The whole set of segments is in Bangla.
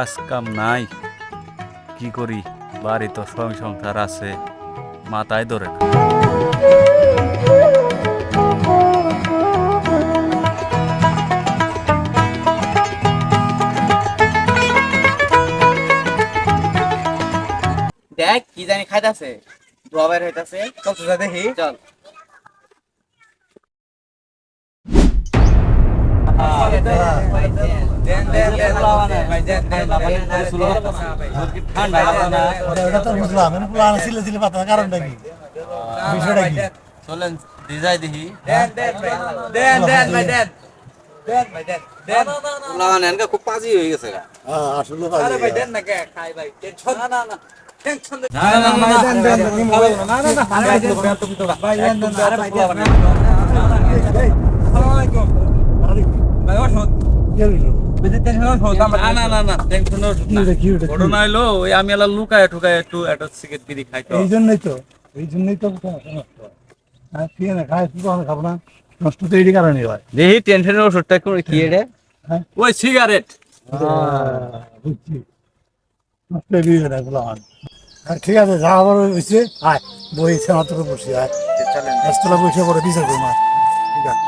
কাজ কাম নাই, কি করি? বাড়ি তো সংসার আছে, মাথায় ধরে না। দেখ কি জানি খাইতাছে, ড্রবার হইতাছে। চল তো যা দেখি, চল। চলেন ডিজাই দেখি। খুব পাজি হয়ে গেছে। ঘটনা হইলো ওই আমি এলা লুকায় ঠুকায় একটু একটা সিগারেট বিড়ি খাই তো। এই জন্যই তো ঠিক আছে, খাই খাবো না, নষ্ট তো এই কারণে হয়। দেখি টেনশনের ওষুধটা কি রে? হ্যাঁ? ওই সিগারেট। বুঝছি, নষ্ট হয়ে গেছে এগুলো আমার। ঠিক আছে, যা আবার হয়েছে আয়, বইছে মাত্র বসি আয়, গাছতলা বসে পরে বিচার করবো আর। ঠিক আছে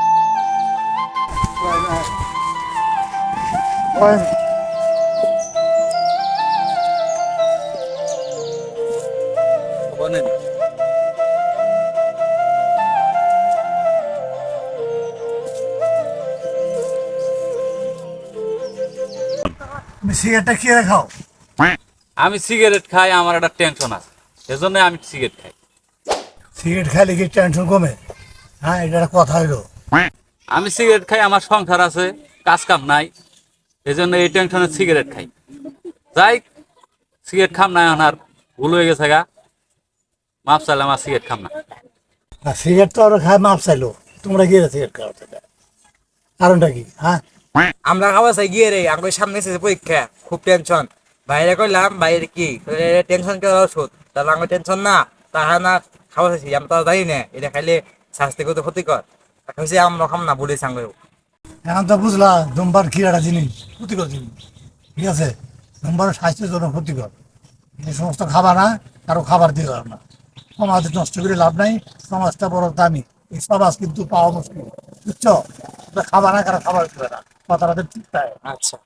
তুমি সিগারেটটা খেয়ে খাও। আমি সিগারেট খাই, আমার একটা টেনশন আছে, এজন্য আমি সিগারেট খাই। সিগারেট খাইলে কি টেনশন কমে? হ্যাঁ, এটা একটা কথা হইলো। আমি সিগারেট খাই, আমার সংসার আছে, কাজ কাম নাই, এজন্য এই টেনশনে সিগারেট খাই। যাই সিগারেট খাম না, এখন আর ভুল হয়ে গেছে গা, মাপ চাইলে আমার সিগারেট খাম না। আর সিগারেট তো আরো খায় মাপ চাইলো, তোমরা গিয়ে সিগারেট খাওয়া, কারণটা কি? হ্যাঁ, আমরা খাওয়া চাই গিয়ে রে, আমার সামনে এসেছে পরীক্ষা, খুব টেনশন। বাইরে কইলাম বাইরে কি টেনশন কে ওষুধ, তাহলে আমার টেনশন না, তাহা না খাওয়া চাইছি। আমি তো জানি না এটা খাইলে স্বাস্থ্য কত ক্ষতিকর। হয়েছে আমরা খাম না বলে সাঙ্গেও। এখন তো বুঝলা ধূমপান কি একটা জিনিস, ক্ষতিকর জিনিস। ঠিক আছে, ধূমপান স্বাস্থ্যের জন্য ক্ষতিকর। এই সমস্ত খাবার না, কারো খাবার দিয়ে যাবে না। সমাজ নষ্ট করে লাভ নাই, সমাজটা বড় দামি, এই সমাজ কিন্তু পাওয়া মুশকিল। বুঝছো? খাবার না, কারো খাবার দেবে না, কথাটা ঠিক তাই। আচ্ছা।